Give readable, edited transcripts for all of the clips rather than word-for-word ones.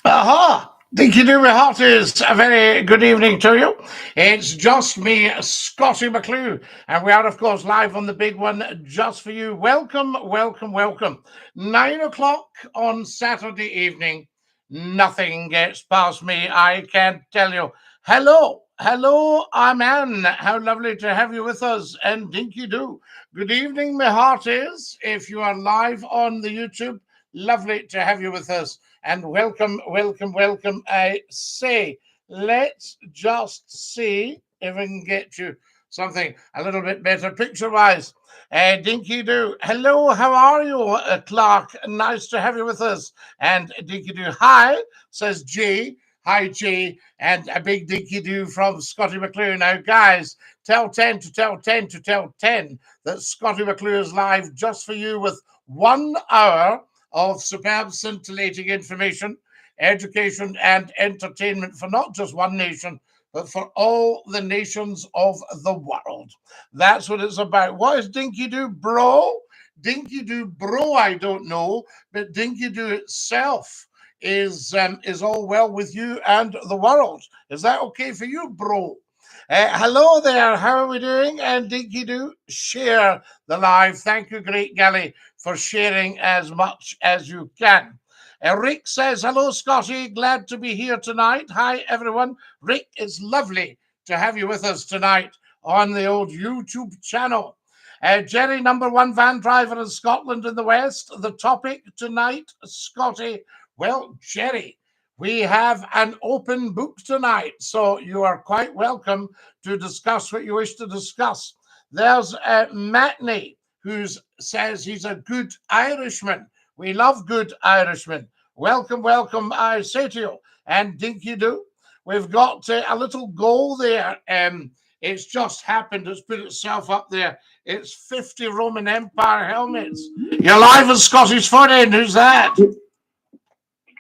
Aha! DINKY-DOO, my heart is a very good evening to you. It's just me, Scottie McClue, and we are, of course, live on the big one just for you. Welcome, welcome, welcome. 9 o'clock on Saturday evening. Nothing gets past me, I can tell you. Hello, hello, Aman. How lovely to have you with us, and DINKY-DOO. Good evening, my heart is. If you are live on the YouTube, lovely to have you with us. And welcome, welcome, welcome. I say, let's just see if we can get you something a little bit better picture-wise. DINKY-DOO, hello, how are you, Clark? Nice to have you with us. And DINKY-DOO, hi, says Jay. Hi, Jay, and a big DINKY-DOO from Scottie McClue. Now, guys, tell 10 to tell 10 to tell 10 that Scottie McClue is live just for you with 1 hour of superb, scintillating information, education, and entertainment for not just one nation, but for all the nations of the world. That's what it's about. What is DINKY-DOO, bro? DINKY-DOO, bro, I don't know, but DINKY-DOO itself is all well with you and the world. Is that okay for you, bro? Hello there, how are we doing? And DINKY-DOO, share the live. Thank you, Great Galley, for sharing as much as you can. Rick says, hello, Scottie, glad to be here tonight. Hi, everyone. Rick, it's lovely to have you with us tonight on the old YouTube channel. Jerry, #1 van driver in Scotland and the West. The topic tonight, Scottie. Well, Jerry, we have an open book tonight, so you are quite welcome to discuss what you wish to discuss. There's Matney, who says he's a good Irishman. We love good Irishmen. Welcome, welcome, I say to you. And DINKY-DOO, we've got a little goal there. It's just happened. It's put itself up there. It's 50 Roman Empire helmets. You're live on Scottish Footing. Who's that?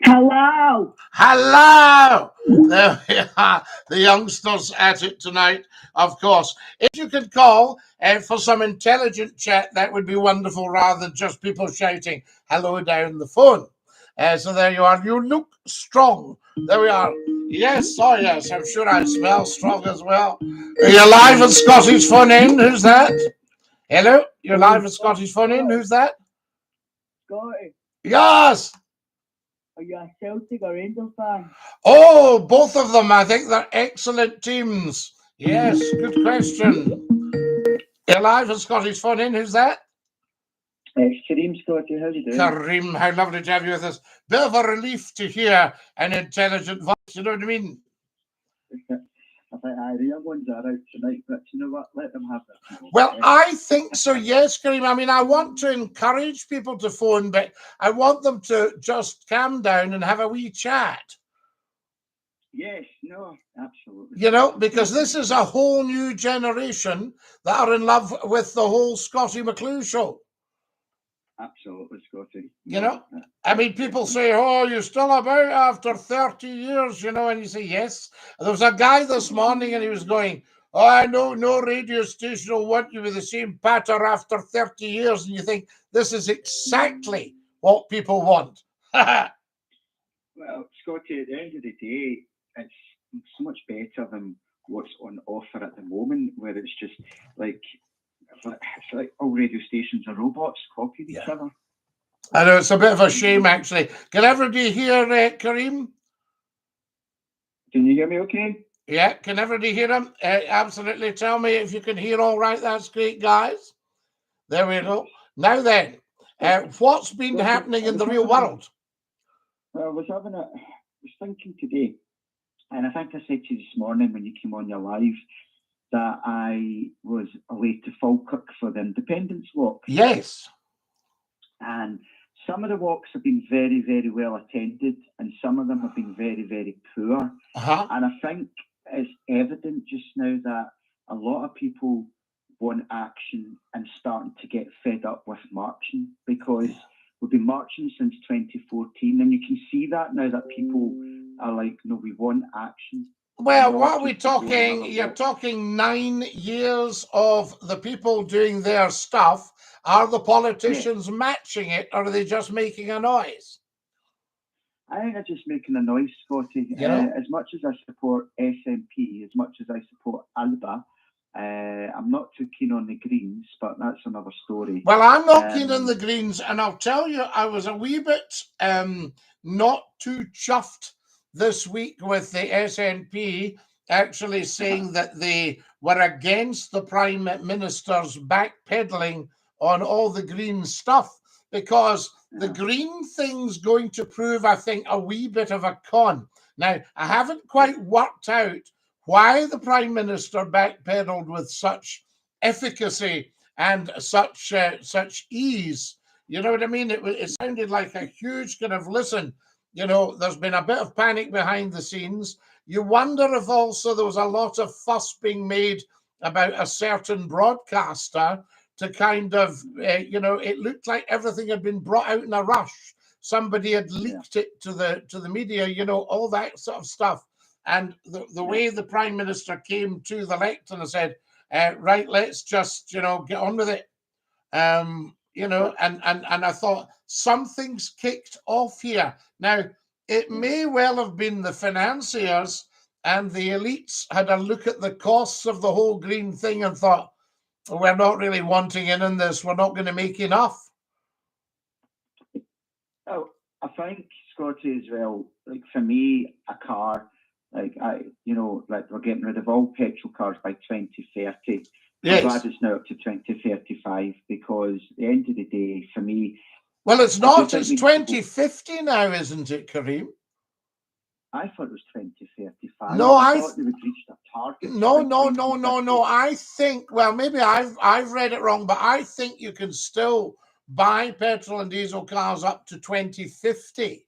Hello. Hello. There we are. The youngsters at it tonight, of course. If you could call for some intelligent chat, that would be wonderful, rather than just people shouting hello down the phone. So there you are. You look strong. There we are. Yes, oh yes, I'm sure I smell strong as well. You're live at Scottish Phone In. Who's that? Hello? You're live at Scottish Phone In. Who's that? Scottie, Yes. are you a Celtic or Rangers fan? Oh, both of them. I think they're excellent teams. Yes, good question. You're live at Scottish Phone In. Who's that? It's Kareem, Scottie. How you doing? Kareem, how lovely to have you with us. Bit of a relief to hear an intelligent voice, you know what I mean? I think the young ones are out tonight, but you know what? Let them have it. Well, I think so, yes, Kareem. I mean, I want to encourage people to phone, but I want them to just calm down and have a wee chat. Yes, no, absolutely. You know, because this is a whole new generation that are in love with the whole Scottie McClue show. Absolutely, Scottie. You know, I mean, people say, oh, you're still about after 30 years, you know, and you say, yes. There was a guy this morning and he was going, oh, I know no radio station will want you with the same patter after 30 years. And you think, this is exactly what people want. Well, Scottie, at the end of the day, it's so much better than what's on offer at the moment, where it's just like all radio stations are robots copying each other. I know, it's a bit of a shame, actually. Can everybody hear Kareem? Can you hear me okay? Yeah, can everybody hear him? Absolutely. Tell me if you can hear all right. That's great, guys. There we go. Now then, what's been happening in the real world? I was thinking today, and I think I said to you this morning when you came on your live, that I was away to Falkirk for the Independence Walk. Yes. And some of the walks have been very, very well attended, and some of them have been very, very poor. And I think it's evident just now that a lot of people want action and starting to get fed up with marching, because we've been marching since 2014, and you can see that now that people are like, no, we want action. Well, what are we talking? You're talking 9 years of the people doing their stuff. Are the politicians matching it, or are they just making a noise? I think they're just making a noise, Scotty. As much as I support SNP, as much as I support ALBA, I'm not too keen on the Greens, but that's another story. Well, I'm not keen on the Greens, and I'll tell you, I was a wee bit not too chuffed this week with the SNP actually saying that they were against the Prime Minister's backpedaling on all the Green stuff, because the Green thing's going to prove, I think, a wee bit of a con. Now, I haven't quite worked out why the Prime Minister backpedaled with such efficacy and such ease. You know what I mean? It sounded like a huge kind of, listen, you know, there's been a bit of panic behind the scenes. You wonder if also there was a lot of fuss being made about a certain broadcaster to kind of, you know, it looked like everything had been brought out in a rush. Somebody had leaked it to the media, you know, all that sort of stuff. And the way the Prime Minister came to the lectern and said, right, let's just, you know, get on with it. You know, and I thought something's kicked off here. Now, it may well have been the financiers and the elites had a look at the costs of the whole Green thing and thought, we're not really wanting in this. We're not going to make enough. Oh, I think, Scotty, as well, like for me, a car, like you know, like we're getting rid of all petrol cars by 2030. Yes. I'm glad it's now up to 2035, because at the end of the day, for me... Well, it's not. It's 2050 now, isn't it, Kareem? I thought it was 2035. No, I thought they would reach their target. No. I think, well, maybe I've read it wrong, but I think you can still buy petrol and diesel cars up to 2050.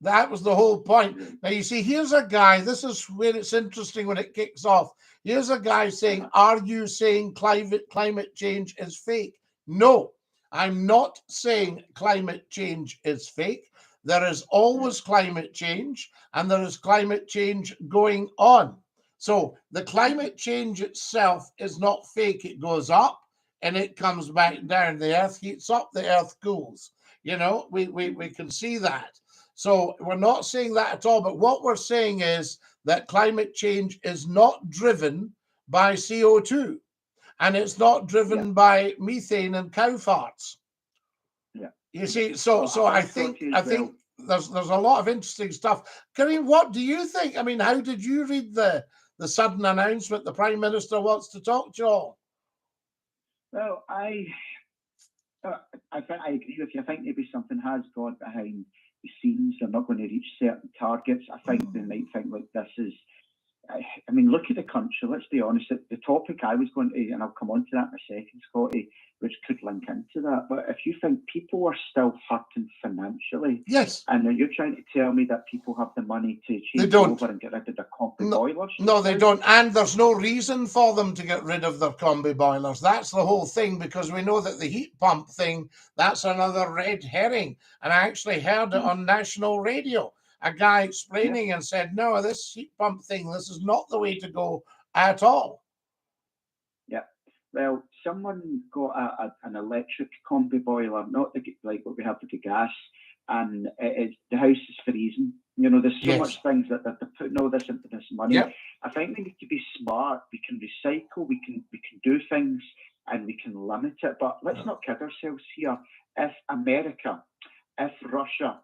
That was the whole point. Now, you see, here's a guy, this is where it's interesting when it kicks off. Here's a guy saying, are you saying climate change is fake? No, I'm not saying climate change is fake. There is always climate change, and there is climate change going on. So the climate change itself is not fake. It goes up and it comes back down. The earth heats up, the earth cools. You know, we can see that. So we're not saying that at all. But what we're saying is that climate change is not driven by CO2, and it's not driven by methane and cow farts. Yeah. You see, so I think there's a lot of interesting stuff. Kareem, what do you think? I mean, how did you read the sudden announcement the Prime Minister wants to talk to you all? Well, I think I agree with you. I think maybe something has gone behind the scenes. They're not going to reach certain targets. I think they might think, like, this is... I mean, look at the country. Let's be honest. The topic I was going to, and I'll come on to that in a second, Scotty, which could link into that. But if you think people are still hurting financially, yes, and you're trying to tell me that people have the money to change over and get rid of their combi boilers? No, they don't. And there's no reason for them to get rid of their combi boilers. That's the whole thing, because we know that the heat pump thing, that's another red herring. And I actually heard it on national radio. A guy explaining and said, no, this heat pump thing, this is not the way to go at all. Yeah. Well, someone got an electric combi boiler, not like what we have with the gas, and the house is freezing. You know, there's so much things that they're putting all this into this money. Yep. I think we need to be smart. We can recycle, we can do things, and we can limit it. But let's not kid ourselves here. If America, if Russia,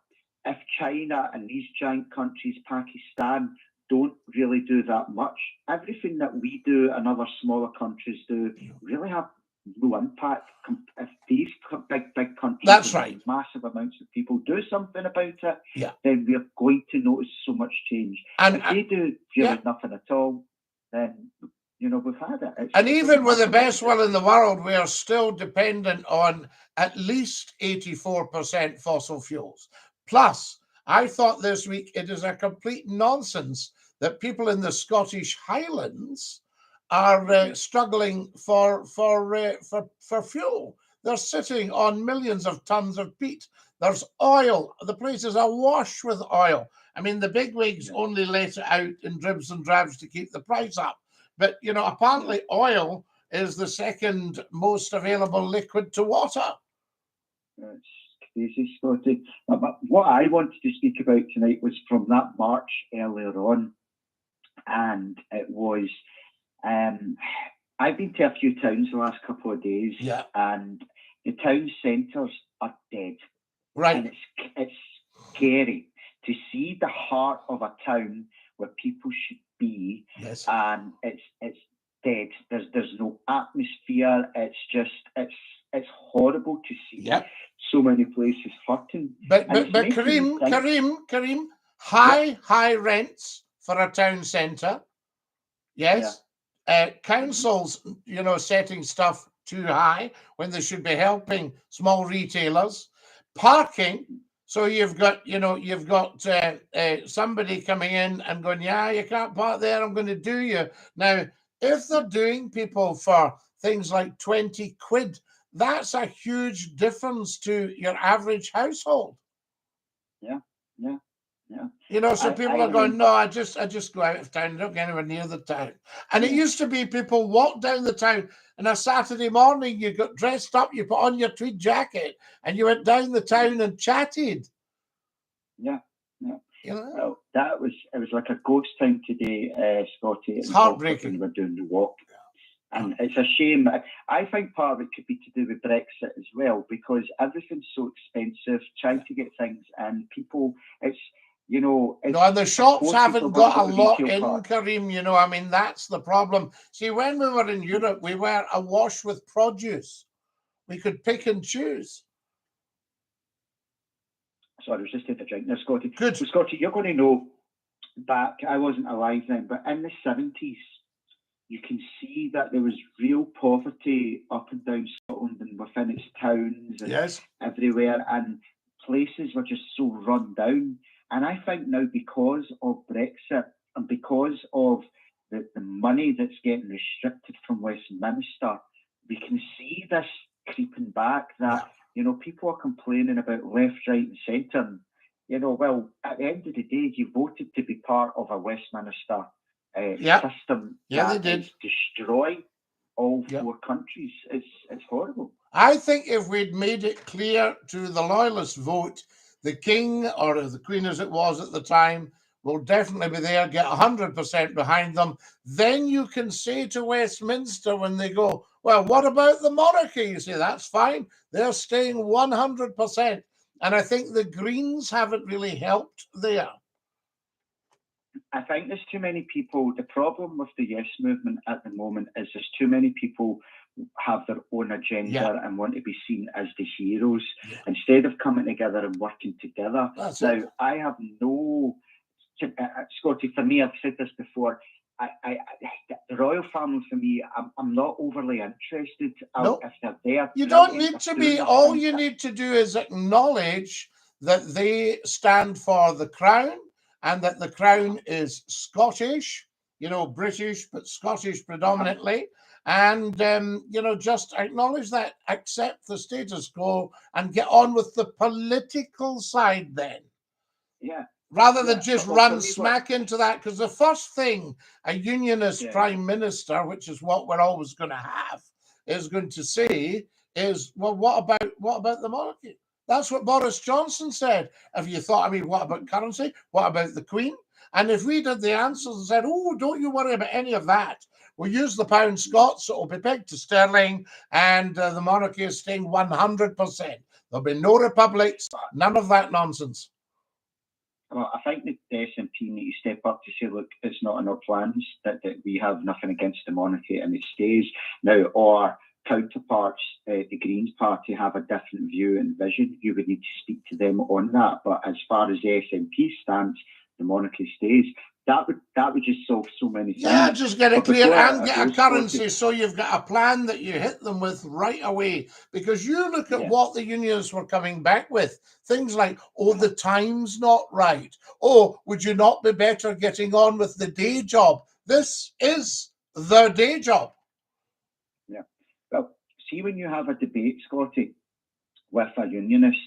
if China and these giant countries, Pakistan, don't really do that much, everything that we do and other smaller countries do really have no impact. If these big countries, that's right, massive amounts of people do something about it, then we're going to notice so much change. And if they do really nothing at all, then, you know, we've had it. And even with the best will in the world, we are still dependent on at least 84% fossil fuels. Plus, I thought this week it is a complete nonsense that people in the Scottish Highlands are struggling for fuel. They're sitting on millions of tons of peat. There's oil. The place is awash with oil. I mean, the bigwigs only let it out in dribs and drabs to keep the price up. But, you know, apparently oil is the second most available liquid to water. It's Daisy, Scottie. But what I wanted to speak about tonight was from that march earlier on, and it was, I've been to a few towns the last couple of days, and the town centres are dead. Right. And it's scary to see the heart of a town where people should be, and it's dead. There's no atmosphere. It's just it's horrible to see so many places hurting. But Kareem, high rents for a town centre. Yes. Councils, setting stuff too high when they should be helping small retailers. Parking. So you've got somebody coming in and going, you can't park there, I'm going to do you. Now, if they're doing people for things like 20 quid, that's a huge difference to your average household. Yeah. So people are going, no, I just go out of town, don't get anywhere near the town. And it used to be people walk down the town, and a Saturday morning you got dressed up, you put on your tweed jacket, and you went down the town and chatted. Yeah. Well, it was like a ghost town today, Scottie. It's heartbreaking. We were doing the walk. And it's a shame. I think part of it could be to do with Brexit as well, because everything's so expensive, trying to get things, and people, and the shops haven't got a lot in, Kareem, that's the problem. See, when we were in Europe, we were awash with produce. We could pick and choose. Sorry, I was just taking a drink there, Scottie. Good. So, Scottie, you're going to know back, I wasn't alive then, but in the 70s, you can see that there was real poverty up and down Scotland and within its towns and everywhere, and places were just so run down. And I think now, because of Brexit and because of the money that's getting restricted from Westminster, we can see this creeping back, that people are complaining about left, right and centre. Well, at the end of the day, you voted to be part of a Westminster system that is destroy all four countries. It's horrible. I think if we'd made it clear to the loyalist vote, the King, or the Queen as it was at the time, will definitely be there, get 100% behind them. Then you can say to Westminster when they go, well, what about the monarchy? You say, that's fine. They're staying 100%. And I think the Greens haven't really helped there. I think there's too many people. The problem with the Yes movement at the moment is there's too many people have their own agenda and want to be seen as the heroes instead of coming together and working together. I have no, Scottie, for me, I've said this before, the royal family, for me, I'm not overly interested if they're there. You don't need to be. All you need to do is acknowledge that they stand for the crown, and that the crown is Scottish, British, but Scottish predominantly. And, just acknowledge that, accept the status quo, and get on with the political side then. Yeah. Rather than just run smack into that, because the first thing a unionist prime minister, which is what we're always going to have, is going to say is, well, what about the monarchy? That's what Boris Johnson said. Have you thought, what about currency? What about the Queen? And if we did the answers and said, oh, don't you worry about any of that. We'll use the pound Scots, so it'll be pegged to sterling, and the monarchy is staying 100%. There'll be no republics, none of that nonsense. Well, I think the SNP need to step up to say, look, it's not in our plans, that we have nothing against the monarchy and it stays. Now, our counterparts, the Greens Party, have a different view and vision. You would need to speak to them on that. But as far as the SNP stands, the monarchy stays. That would just solve so many things. Yeah, just get it clear and get a currency, so you've got a plan that you hit them with right away. Because you look at what the unions were coming back with. Things like, oh, the time's not right. Oh, would you not be better getting on with the day job? This is the day job. Yeah. Well, see, when you have a debate, Scottie, with a unionist,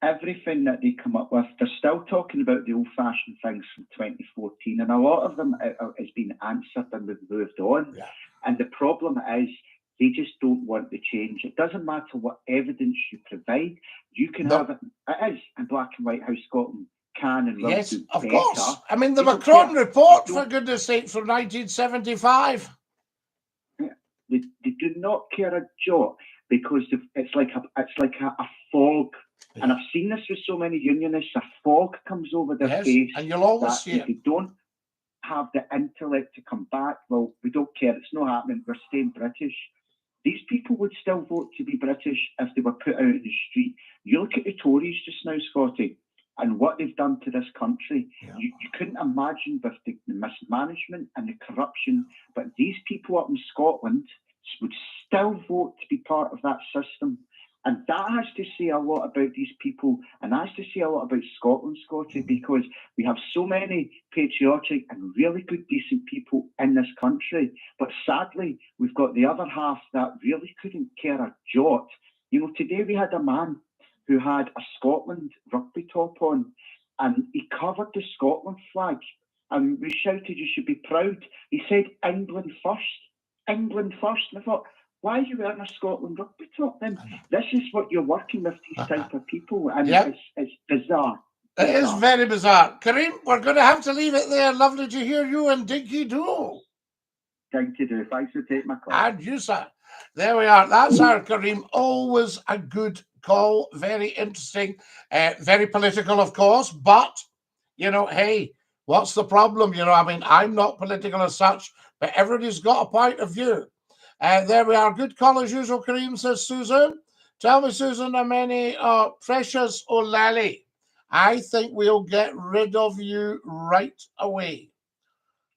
everything that they come up with, they're still talking about the old-fashioned things from 2014, and a lot of them has been answered and we've moved on. Yeah. And the problem is They just don't want the change. It doesn't matter what evidence you provide. You can have it. It is in black and white how Scotland can and will do of better. course. I mean, the Macron report, for goodness sake, from 1975. They do not care a jot, because it's like a fog. Yeah. And I've seen this with so many unionists. A fog comes over their face. And you'll always see it. If they don't have the intellect to come back, well, we don't care. It's not happening. We're staying British. These people would still vote to be British if they were put out in the street. You look at the Tories just now, Scotty, and what they've done to this country. Yeah. You couldn't imagine with the mismanagement and the corruption, but these people up in Scotland would still vote to be part of that system. And that has to say a lot about these people, and that has to say a lot about Scotland, Scotty, because we have so many patriotic and really good, decent people in this country. But sadly, we've got the other half that really couldn't care a jot. You know, today we had a man who had a Scotland rugby top on, and he covered the Scotland flag, and we shouted, "You should be proud." He said, "England first, England first." And I thought, why are you wearing a Scotland rugby top then? This is what you're working with, these type of people, and it's bizarre. It is very bizarre. Kareem, we're going to have to leave it there. Lovely to hear you and Dinky-Doo. Dinky-Doo. Thanks for taking my call. And you, sir. There we are. That's our Kareem. Always a good call. Very interesting. Very political, of course. But, you know, hey, what's the problem? You know, I mean, I'm not political as such, but everybody's got a point of view. There we are. Good call as usual, Kareem, says Susan. Tell me, Susan, how many Precious O'Lally? I think we'll get rid of you right away.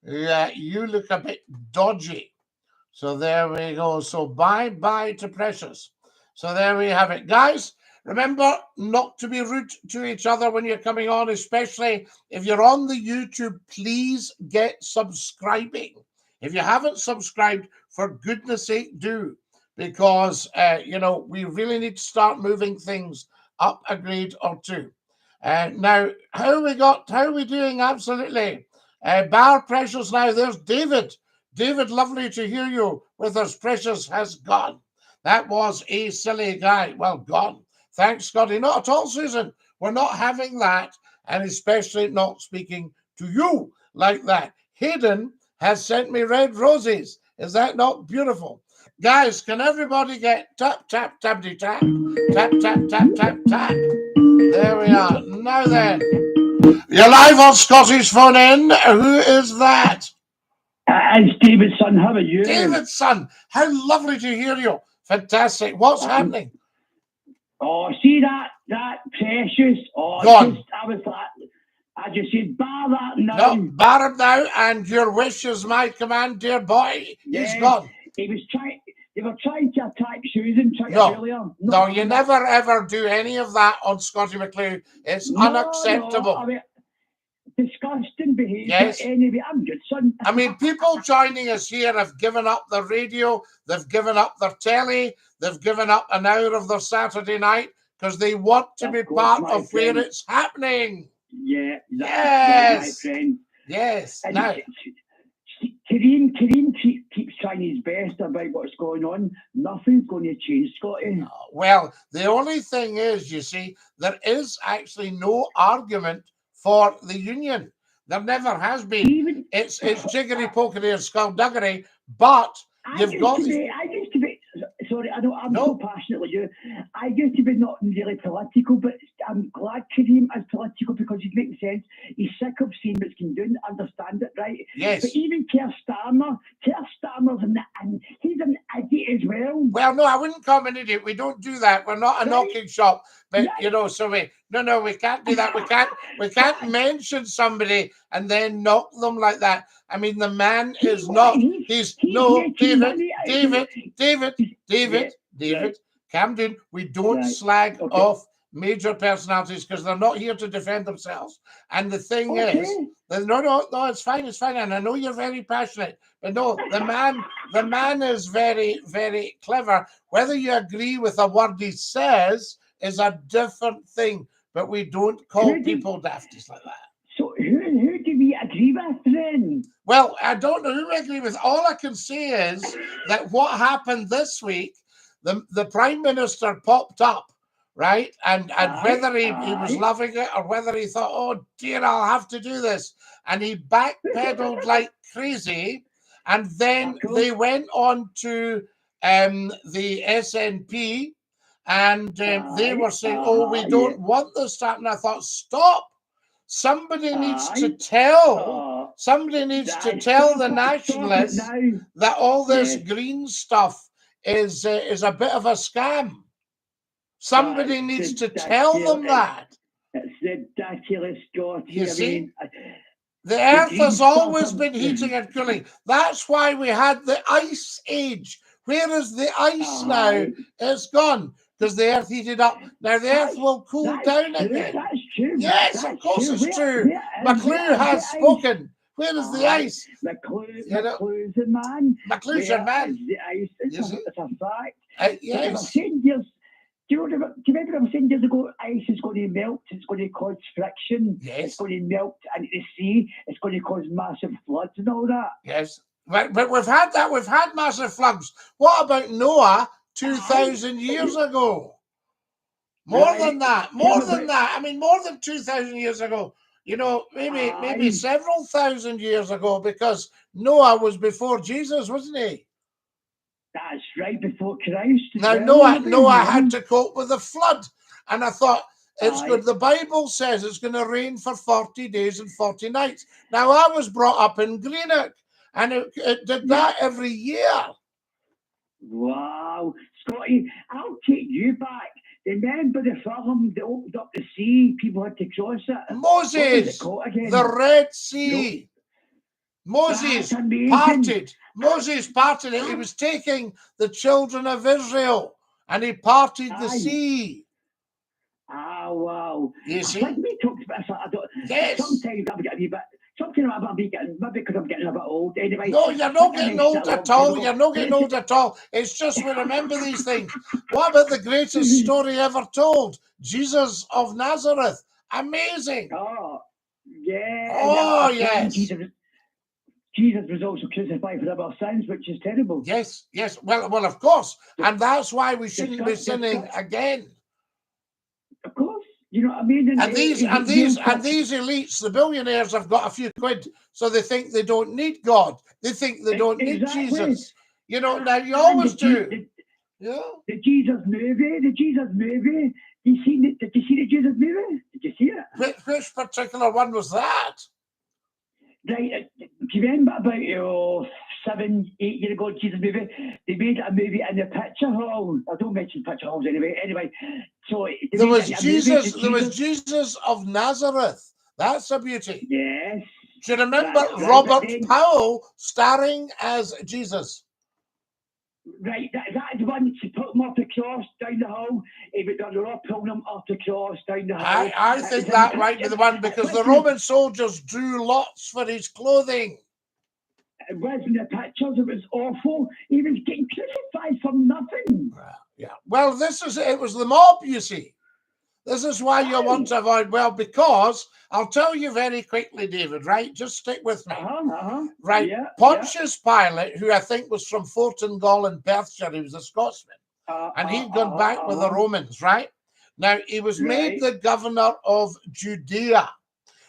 Yeah, you look a bit dodgy. So there we go. So bye-bye to Precious. So there we have it. Guys, remember not to be rude to each other when you're coming on, especially if you're on the YouTube. Please get subscribing. If you haven't subscribed, for goodness sake, do. Because, you know, we really need to start moving things up a grade or two. Now, how are we doing? Absolutely. Bar Precious now. There's David. David, lovely to hear you with us. Precious has gone. That was a silly guy. Well, gone. Thanks, Scotty. Not at all, Susan. We're not having that, and especially not speaking to you like that. Hayden has sent me red roses. Is that not beautiful? Guys, can everybody get tap, tap, tappity, tap, tap, tap, tap, tap, tap. There we are. Now then, you're live on Scotty's phone in. Who is that? It's David's son. How are you? David's son. How lovely to hear you. Fantastic. What's happening? Oh, see that Precious. Oh, I just said, bar that now. No, bar him now, and your wish is my command, dear boy. He's gone. They were trying to attack Susan earlier. No, you never ever do any of that on Scottie McClue. It's unacceptable. I mean, disgusting behaviour. Yes. Anyway, I'm good, son. I mean, people joining us here have given up their radio, they've given up their telly, they've given up an hour of their Saturday night because they want to be part of where it's happening. Yeah. Yes. My friend. Yes. And now, Kareem keeps trying his best about what's going on. Nothing's going to change, Scotty. Well, the only thing is, you see, there is actually no argument for the union. There never has been. It's jiggery pokery and skullduggery, but you've got. I used to be. Sorry, I know I'm so passionate like you. I used to be not really political, but I'm glad Kareem is political because he's making sense. He's sick of seeing what's going to do and understand it, right? Yes. But even Keir Starmer's and he's an idiot as well. Well, no, I wouldn't call him an idiot. We don't do that. We're not a knocking shop. But you know, so we can't do that. We can't mention somebody and then knock them like that. I mean, the man is not. David, calm down. We don't slag off major personalities because they're not here to defend themselves. And the thing is, no, it's fine, and I know you're very passionate, but no, the man is very, very clever. Whether you agree with a word he says is a different thing, but we don't call people dafties like that. So who do we agree with then? Well, I don't know who I agree with. All I can say is that what happened this week, the Prime Minister popped up, right? And whether he was loving it or whether he thought, oh dear, I'll have to do this. And he backpedaled like crazy. And then they went on to the SNP and they were saying, oh, we don't want this to happen. I thought, stop. Somebody needs to tell. Somebody needs to tell the nationalists that all this green stuff is a bit of a scam. Somebody needs to tell them that. It's ridiculous, Scotty. You see, the earth has always been heating and cooling. That's why we had the ice age. Where is the ice now? It's gone because the earth heated up. Now the earth will cool down again. That's true. Yes, of course it's true. McClue has spoken. Where is the ice? McClue's the man. McClue's your man. The ice. It's a fact. Yes. Do you remember I was saying years ago, ice is going to melt, it's going to cause friction, it's going to melt into the sea, it's going to cause massive floods and all that. Yes, but we've had that, we've had massive floods. What about Noah 2,000 years ago? More than that, I mean, more than 2,000 years ago. You know, maybe several thousand years ago, because Noah was before Jesus, wasn't he? That's right, before Christ. Now, Noah had to cope with the flood. And I thought, it's good. The Bible says it's going to rain for 40 days and 40 nights. Now, I was brought up in Greenock, and it did that every year. Wow. Scotty, I'll take you back. Remember the film that opened up the sea? People had to cross it. Moses, the Red Sea. Moses parted. Moses parted it. He was taking the children of Israel, and he parted the sea. Wow. You see? We talked about yes. Sometimes I'm getting a bit. Sometimes I'm getting, maybe because I'm getting a bit old. Anyway. No, you're not getting old at all. You're not getting old at all. It's just we remember these things. What about the greatest story ever told? Jesus of Nazareth. Amazing. Oh, yeah. Oh, yes. Jesus was also crucified for our sins, which is terrible. Yes, yes. Well, of course. And that's why we shouldn't be sinning again. Of course. You know what I mean? And these elites, the billionaires, have got a few quid, so they think they don't need God. They think they don't need Jesus. You know, now you always do. The Jesus movie. Did you see the Jesus movie? Did you see it? Which particular one was that? Right, do you remember about 7, 8 years ago, Jesus movie? They made a movie in the picture hall. I don't mention picture halls anyway. So there was Jesus of Nazareth. That's a beauty. Yes. Do you remember Robert Powell starring as Jesus? Right, that's the one to put him off the cross down the hall. They're all pulling him off the cross down the hall. I think that might be the one, because the Roman soldiers drew lots for his clothing. It wasn't the pictures, it was awful. He was getting crucified for nothing. Yeah. Well, it was the mob, you see. This is why you want to avoid, because I'll tell you very quickly, David, right? Just stick with me. Right. Yeah, Pontius Pilate, who I think was from Fortingall in Perthshire, he was a Scotsman, and he'd gone back with the Romans, right? Now, he was made the governor of Judea.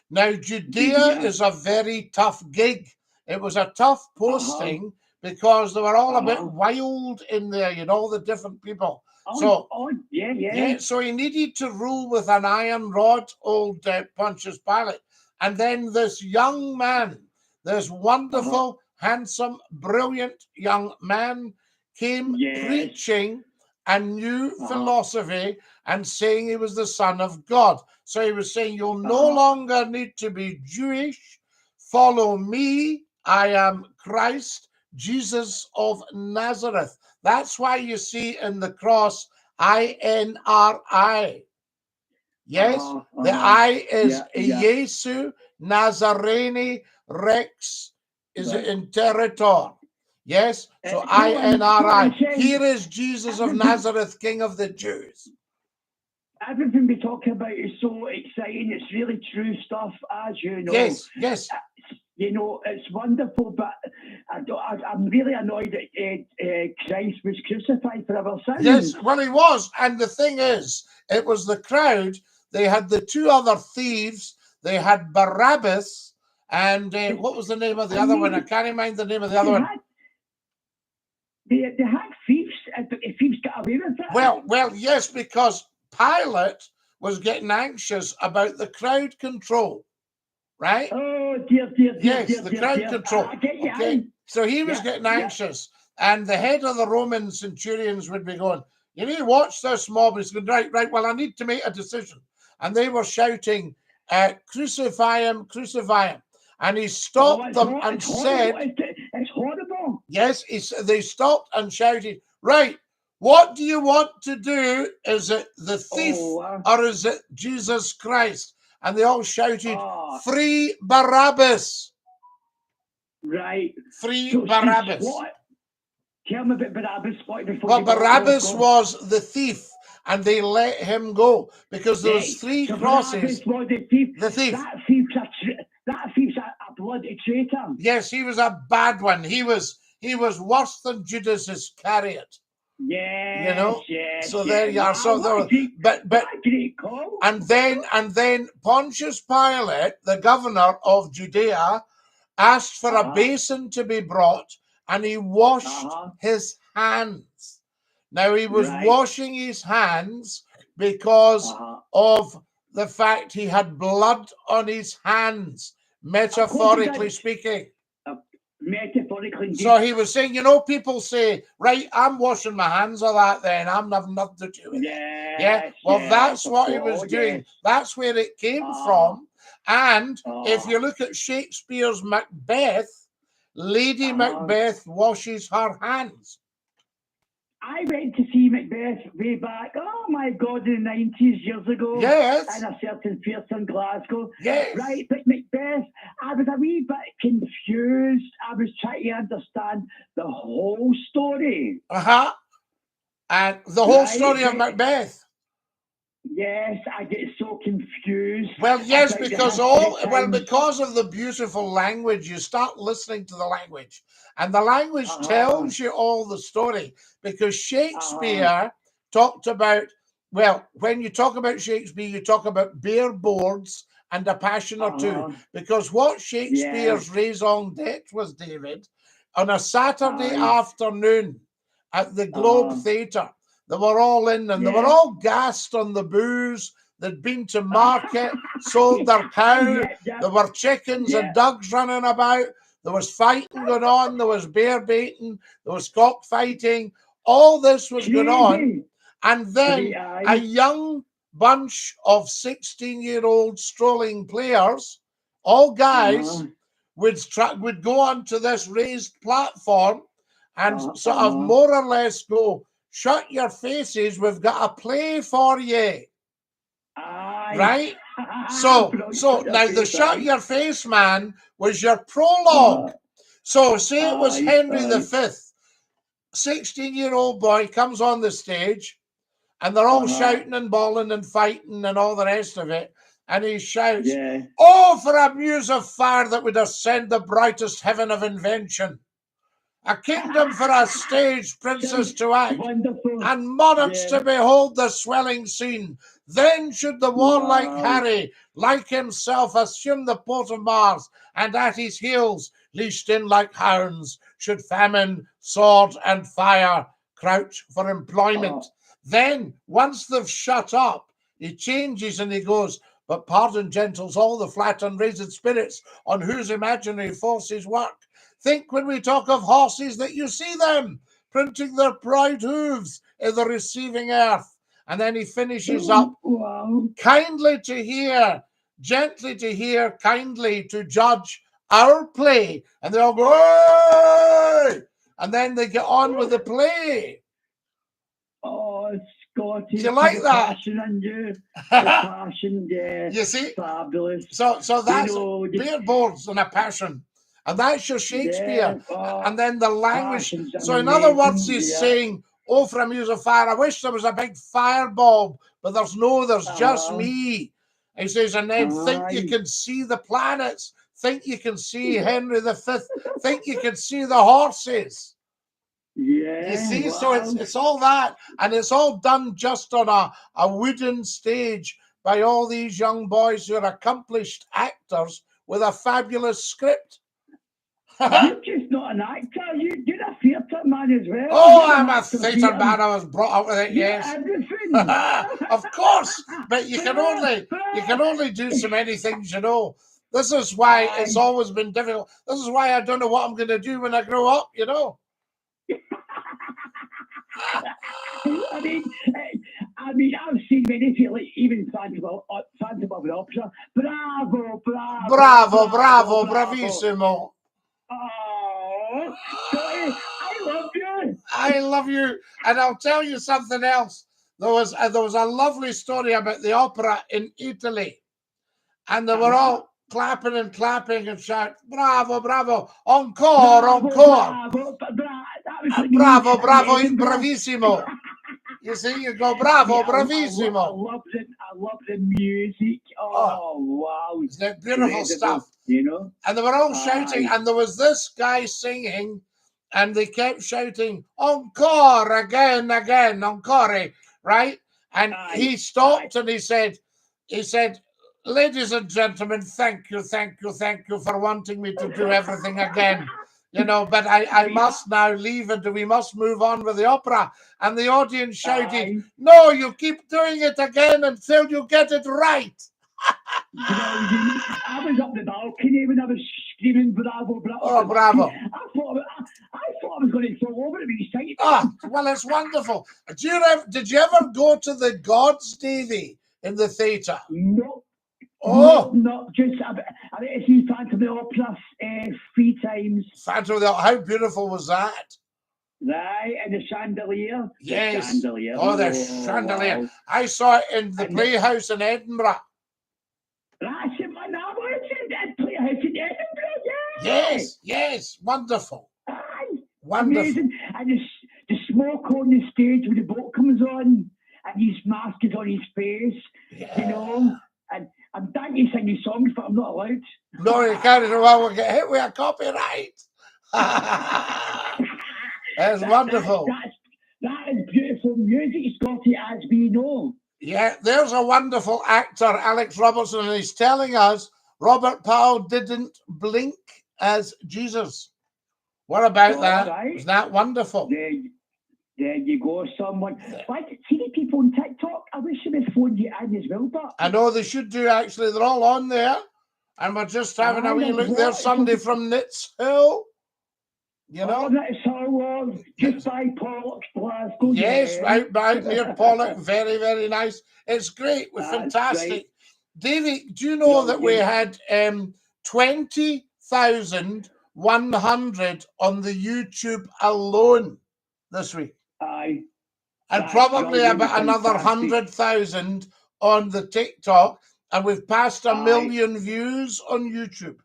Now, Judea is a very tough gig. It was a tough posting because they were all a bit wild in there, you know, the different people. So he needed to rule with an iron rod, old Pontius Pilate. And then this young man, this wonderful, handsome, brilliant young man came preaching a new philosophy and saying he was the Son of God. So he was saying, you'll no longer need to be Jewish. Follow me. I am Christ, Jesus of Nazareth. That's why you see in the cross INRI. Yes, the I is Jesu Nazareni Rex is Interitor. Yes, so INRI. Here is Jesus of Nazareth, King of the Jews. Everything we talk about is so exciting. It's really true stuff, as you know. Yes. You know, it's wonderful, but I'm really annoyed that Christ was crucified for our sins. Yes, well, he was. And the thing is, it was the crowd. They had the two other thieves. They had Barabbas. And what was the name of the other one? I can't remember the name of the other one. They had thieves. Thieves got away with it. Well, yes, because Pilate was getting anxious about the crowd control, right? Oh, dear. Yes, the crowd control. Okay, so he was getting anxious, and the head of the Roman centurions would be going, "You need to watch this mob." He's going, right. Well, I need to make a decision, and they were shouting, "Crucify him, crucify him!" And he stopped them and said, "It's horrible." Yes, they stopped and shouted, "Right, what do you want to do? Is it the thief or is it Jesus Christ?" And they all shouted, "Free Barabbas!" Right. Free Barabbas. Tell me about Barabbas. Well, Barabbas was the thief, and they let him go because there was three crosses. Barabbas was the thief. The thief. That thief's a bloody traitor. Yes, he was a bad one. He was worse than Judas Iscariot. Yeah, you know. Yes, so there you are. So there, but and then Pontius Pilate, the governor of Judea, asked for a basin to be brought, and he washed his hands. Now he was washing his hands because of the fact he had blood on his hands, metaphorically speaking. Metaphorically. So he was saying, you know, people say, right, I'm washing my hands of that then. I'm having nothing to do with it. Yeah. Well, that's what he was doing. That's where it came from. And if you look at Shakespeare's Macbeth, Lady Macbeth washes her hands. I went to see Macbeth way back, oh my God, in the 90s, years ago. Yes. In a certain theatre in Glasgow. Yes. Right, but Macbeth, I was a wee bit confused. I was trying to understand the whole story. And the whole story of Macbeth. Yes, I get so confused. Well, yes, because because of the beautiful language, you start listening to the language. And the language tells you all the story. Because Shakespeare talked about, well, when you talk about Shakespeare, you talk about bare boards and a passion or two. Because what Shakespeare's raison d'etre was, David, on a Saturday afternoon at the Globe Theatre, they were all in and they were all gassed on the booze. They'd been to market, sold their cow. There were chickens and ducks running about. There was fighting going on. There was bear baiting. There was cockfighting. All this was going on. And then a young bunch of 16-year-old strolling players, all guys, would go onto this raised platform and sort of more or less go, "Shut your faces, we've got a play for you." Right? So now the shut your face man was your prologue. So say it was Henry V, 16-year-old boy comes on the stage and they're all shouting and bawling and fighting and all the rest of it. And he shouts, "Oh, for a muse of fire that would ascend the brightest heaven of invention. A kingdom for a stage princess to act, and monarchs to behold the swelling scene. Then should the warlike Harry, like himself, assume the port of Mars, and at his heels, leashed in like hounds, should famine, sword, and fire crouch for employment. Then, once they've shut up, he changes and he goes, but pardon, gentles, all the flat unraised spirits on whose imaginary forces work. Think when we talk of horses that you see them printing their proud hooves in the receiving earth." And then he finishes up, "Kindly to hear, gently to hear, kindly to judge our play." And they all go, "Hey!" And then they get on with the play. Oh, Scotty, do you like that? Passion and you, the passion, You see, fabulous. So that's bare boards and a passion. And that's your Shakespeare. And then the language. So in other words, he's saying, "Oh, for a muse of fire, I wish there was a big fireball, but there's just me." He says, and then think you can see the planets. think you can see Henry V, think you can see the horses. Yeah. You see, wow. so it's all that, and it's all done just on a wooden stage by all these young boys who are accomplished actors with a fabulous script. You're just not an actor. You're a theatre man as well. Oh, I'm a theatre man. I was brought up with it. Yes, everything. of course. But you can only do so many things, you know. This is why it's always been difficult. This is why I don't know what I'm going to do when I grow up, you know. I mean, I've seen many people, even Phantom of the Opera. Bravo, bravo, bravo, bravo, bravissimo. Oh, Scottie, I love you. I love you, and I'll tell you something else. There was a lovely story about the opera in Italy, and they were all clapping and shouting, bravo, bravo, encore, encore. Bravo, bravo, bravissimo. You see, you go, bravo, bravissimo. I love the music. Oh wow. Isn't it beautiful stuff? You know? And they were all shouting, and there was this guy singing, and they kept shouting, encore, again, encore, right? And he stopped and he said, ladies and gentlemen, thank you for wanting me to do everything again. You know, but I must now leave and we must move on with the opera. And the audience shouted, no, you keep doing it again until you get it right. I was up the balcony when I was screaming bravo, bravo. Oh, bravo. I thought I was going to fall over and be singing. Well, it's wonderful. Did you ever go to the Gods, Davy, in the theatre? No. Oh, no, just I see Phantom of the Opera 3 times. Phantom of the Opera, how beautiful was that? Right, and the chandelier. Yes. The chandelier. Oh, the chandelier. Wow. I saw it in the Playhouse in Edinburgh. That's it, man. I was in that Playhouse in Edinburgh, Yes. Wonderful. Wonderful. Amazing. And the smoke on the stage when the boat comes on and his mask is on his face, you know. And I'm dying to sing these songs, but I'm not allowed. No, you can't. Well, we'll get hit with a copyright. That's wonderful. That is beautiful music, Scottie, as we know. Yeah, there's a wonderful actor, Alex Robertson, and he's telling us Robert Powell didn't blink as Jesus. What about that? Right. Isn't that wonderful? There you go, someone. Like, see the people on TikTok? I wish they would phone you in as well, but I know they should do, actually. They're all on there. And we're just having a wee look there. Somebody from Nits Hill. You know? Nits Hill, just by Pollock's, Glasgow. Yes, right near Pollock. Very, very nice. It's great. We're fantastic. Great. Davey, do you know that we had 20,100 on the YouTube alone this week? Aye. And probably about another 100,000 on the TikTok, and we've passed 1 million views on YouTube.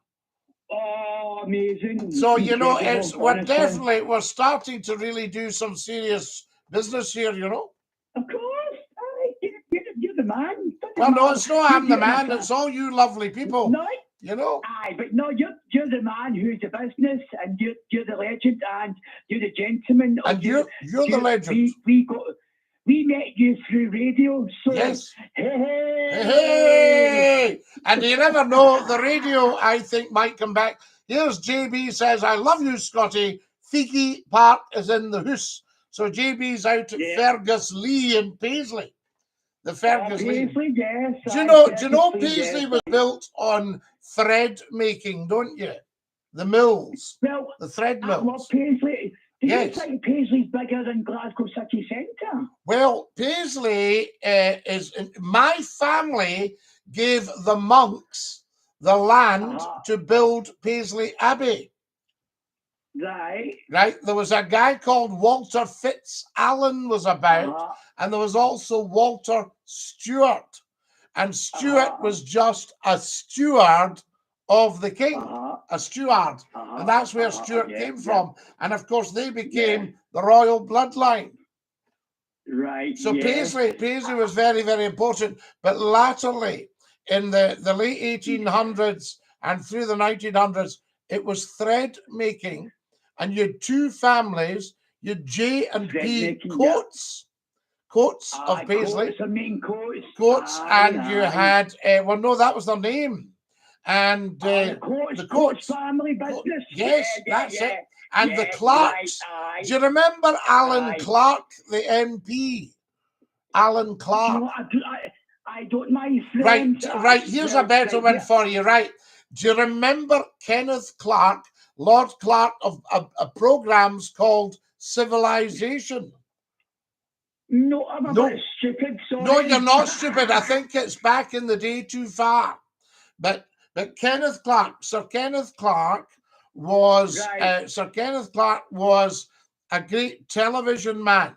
Oh, amazing! So you know, we're starting to really do some serious business here. You know. Of course, you're the man. Well, no, it's not. I'm the man. It's all you lovely people. No. You know. Aye, but no, you're the man who's the business, and you're the legend, and you're the gentleman. And you're the legend. We met you through radio, so yes. Hey. And you never know, the radio, I think, might come back. Here's JB says, I love you, Scottie. Figgy Park is in the house. So JB's out at Fergus Lee in Paisley. The Fergus Lee. Yes, do you know Paisley was built on thread making, don't you? The mills. Well, the thread mills. I love Paisley. Do you think Paisley's bigger than Glasgow City Centre? Well, Paisley is... My family gave the monks the land to build Paisley Abbey. Right. Right. There was a guy called Walter Fitz-Allen was about, and there was also Walter Stewart. And Stewart was just a steward of the king, a steward. And that's where Stewart came from. And of course, they became the royal bloodline. Right. So Paisley was very, very important. But latterly, in the late 1800s and through the 1900s, it was thread making, and you had two families. You had J and P Coates, Coates of Paisley, Coates, and you had well, no, that was their name, and the Coates family business. Yes, that's it. And the Clarks. Do you remember Alan Clark, the MP? Alan Clark. I don't, my friend. Right. Here's a better one for you. Right. Do you remember Kenneth Clark, Lord Clark of programs called Civilization? No, I'm a bit stupid. Sorry. No, you're not stupid. I think it's back in the day too far. But Kenneth Clark, Sir Kenneth Clark was a great television man,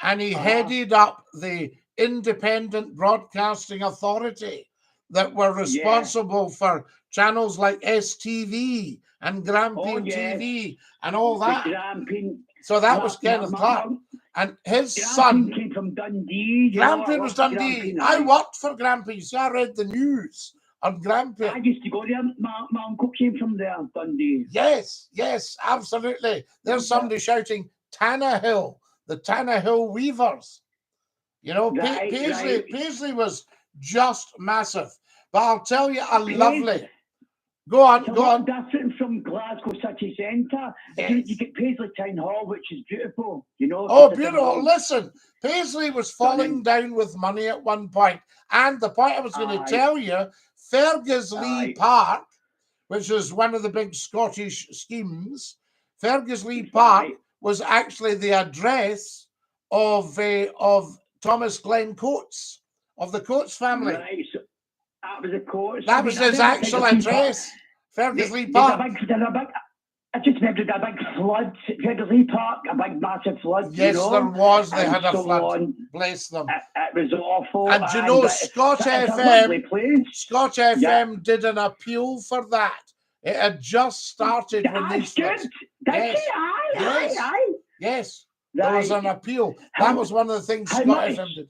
and he headed up the Independent Broadcasting Authority that were responsible for channels like STV and Grampian TV and all that. So that was Kenneth Clark. And his son came from Dundee. Grampian was Dundee. I worked for Grampian. See, I read the news on Grampian. I used to go there. My uncle came from there, Dundee. Yes, absolutely. There's somebody shouting Tannahill, the Tannahill Weavers. You know, Paisley was just massive. But I'll tell you a lovely. Go on. Different from Glasgow City Centre. Yes. You get Paisley Town Hall, which is beautiful. You know. Oh, beautiful! Listen, Paisley was falling down with money at one point, and the point I was going to tell you, Fergus-Lee Park, which is one of the big Scottish schemes, Fergus-Lee Park was actually the address of Thomas Glenn Coates, of the Coates family. Right. So that was a Coates. That was his actual address, Fergus-Lee Park. I just remembered a big flood at Fergus-Lee Park, a big massive flood. Yes, there was. They had a flood. Bless them. It was awful. And you know, Scott FM did an appeal for that. It had just started when they started. Yes. There was an appeal. That was one of the things Scott FM did.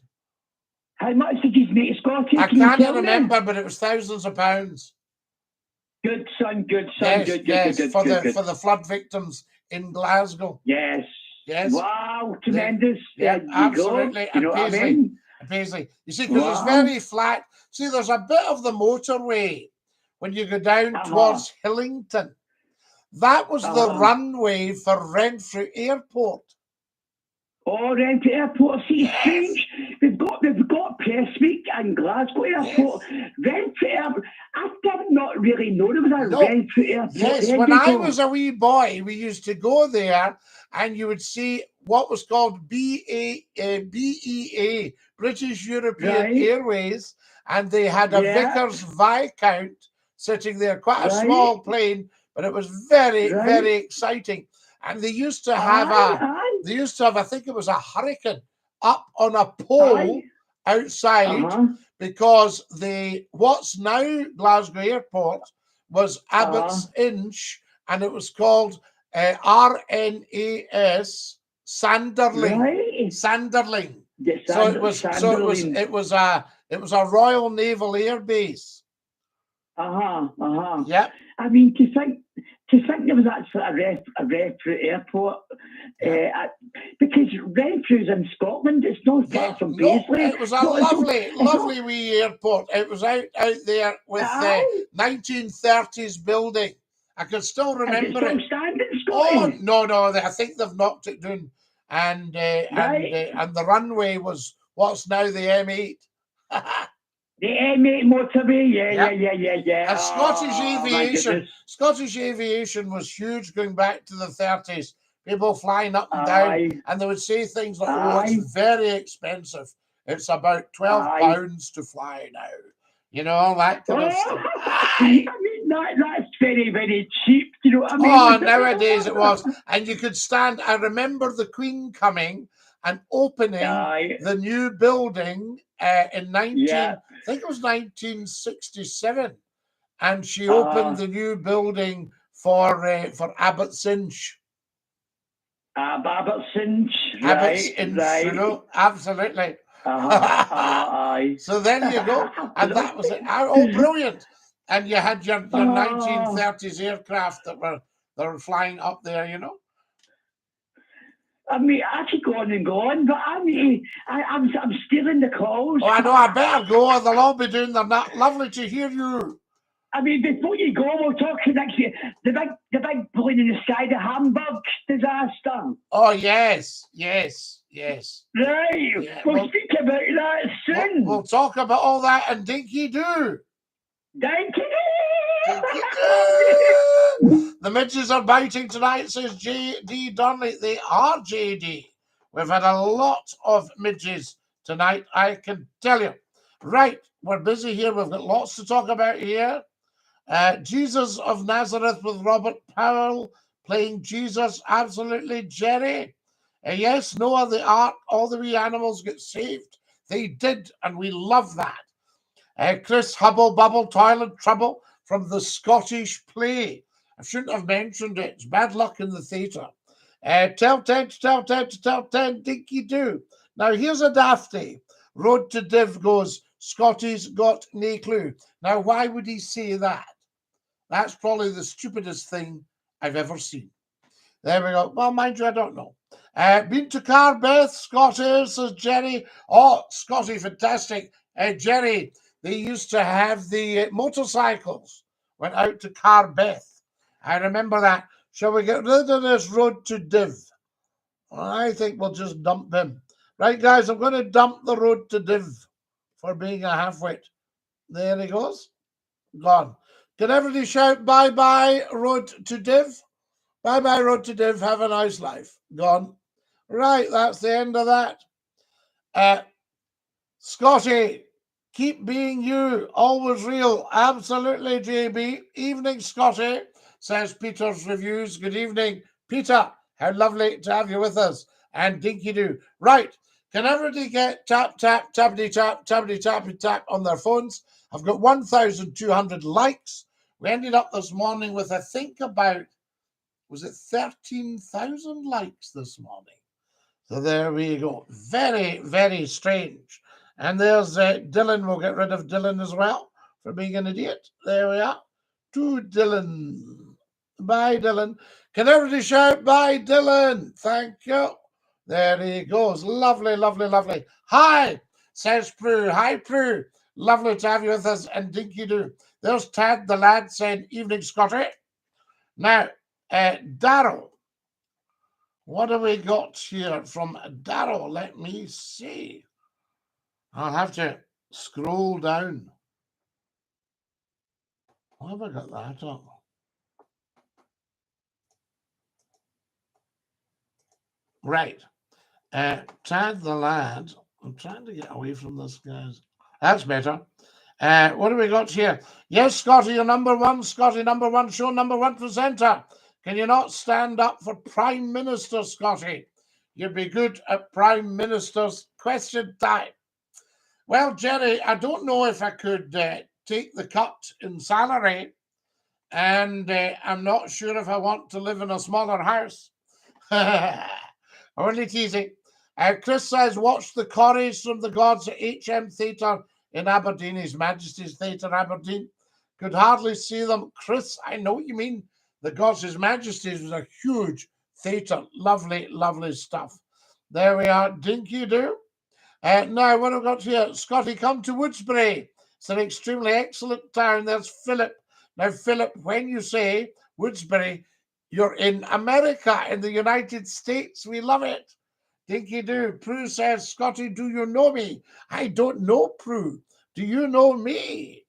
How much did you make Scotty? I can't remember, but it was thousands of pounds. Good son. Yes, for the flood victims in Glasgow. Yes. Wow, tremendous. Yeah, absolutely. You know what I mean? Paisley. You see, because it's very flat. See, there's a bit of the motorway when you go down towards Hillington. That was the runway for Renfrew Airport. Oh, Renfrew Airport. See, it's strange. We've got Prestwick and Glasgow Airport. Renfrew Airport. I did not really know there was a Renfrew Airport. Yes, when I was a wee boy, we used to go there, and you would see what was called BEA, British European Airways, and they had a Vickers Viscount sitting there, quite a small plane, but it was very, very exciting. And they used to have I think it was a Hurricane up on a pole outside, because what's now Glasgow Airport was Abbott's Inch, and it was called RNAS Sanderling. Sanderling. Yes, So it was a Royal Naval Air Base. Yeah. I mean, to think there was actually a Renfrew Airport, because Renfrew's in Scotland. It's not far from Paisley. It was a lovely wee airport. It was out there with the 1930s building. I can still remember it. Oh no! I think they've knocked it down, and the runway was what's now the M8. The M8 motorway, yeah. And Scottish aviation was huge going back to the 30s. People flying up and down, and they would say things like, "Oh, it's very expensive. It's about £12 to fly now." You know, that kind of stuff. I mean, that's very, very cheap. You know what I mean? Oh, nowadays it was, and you could stand. I remember the Queen coming and opening the new building in I think it was 1967, and she opened the new building for Abbott's Inch. Abbott's Inch, Abbott's Inch, you know, absolutely. So there you go, and that was it. Oh, brilliant! and you had your 1930s aircraft that were flying up there, you know. I mean, I could go on and go on, but I'm stealing the calls. Oh, I know. I better go. They'll all be doing their not lovely to hear you. I mean, before you go, we'll talk next year. The big plane in the sky, the Hamburg disaster. Oh yes. Right. Yeah, we'll speak about that soon. We'll talk about all that and Dinky-Doo. Dinky-Doo! Dinky-Doo! The midges are biting tonight, says J.D. Donnelly. They are, J.D. We've had a lot of midges tonight, I can tell you. Right, we're busy here. We've got lots to talk about here. Jesus of Nazareth with Robert Powell playing Jesus. Absolutely, Jerry. Yes, Noah, the ark, all the wee animals get saved. They did, and we love that. Chris Hubble Bubble Toilet Trouble from the Scottish play. I shouldn't have mentioned it. It's bad luck in the theatre. Tell 10 to tell 10 to tell 10, Dinky-Doo. Now, here's a dafty. Road to Div goes, Scotty's got nae clue. Now, why would he say that? That's probably the stupidest thing I've ever seen. There we go. Well, mind you, I don't know. Been to Carbeth, Scotty, says Jerry. Oh, Scotty, fantastic. Jerry, they used to have the motorcycles, went out to Carbeth. I remember that. Shall we get rid of this Road to Div? I think we'll just dump him. Right, guys, I'm going to dump the Road to Div for being a half-wit. There he goes. Gone. Can everybody shout bye-bye, Road to Div? Bye-bye, Road to Div. Have a nice life. Gone. Right, that's the end of that. Scotty, keep being you. Always real. Absolutely, JB. Evening, Scotty, says Peter's Reviews. Good evening, Peter. How lovely to have you with us. And Dinky-Doo. Right. Can everybody get tap, tap, tappity, tap, tappity, tappity, tap on their phones? I've got 1,200 likes. We ended up this morning with, I think, about, was it 13,000 likes this morning? So there we go. Very, very strange. And there's Dylan. We'll get rid of Dylan as well for being an idiot. There we are. To Dylan. Bye, Dylan. Can everybody shout bye, Dylan? Thank you. There he goes. Lovely, lovely, lovely. Hi, says Prue. Hi, Prue. Lovely to have you with us. And Dinky-Doo. There's Tad, the lad, saying, evening, Scotty. Now, Darryl. What have we got here from Darryl? Let me see. I'll have to scroll down. Why have I got that up? Right. Tad the lad. I'm trying to get away from this, guys. That's better. What have we got here? Yes, Scotty, you're number one. Scotty, number one show, number one presenter. Can you not stand up for Prime Minister, Scotty? You'd be good at Prime Minister's question time. Well, Jerry, I don't know if I could take the cut in salary, and I'm not sure if I want to live in a smaller house. Only teasing. Chris says, watch the Corries from the Gods at HM Theatre in Aberdeen, His Majesty's Theatre, Aberdeen. Could hardly see them. Chris, I know what you mean. The Gods, His Majesty's was a huge theatre. Lovely, lovely stuff. There we are. Dinky-Doo. Now, what have we got here? Scotty, come to Woodsbury. It's an extremely excellent town. There's Philip. Now, Philip, when you say Woodsbury, you're in America, in the United States. We love it. Dinky-Doo. Prue says, Scotty, do you know me? I don't know Prue. Do you know me?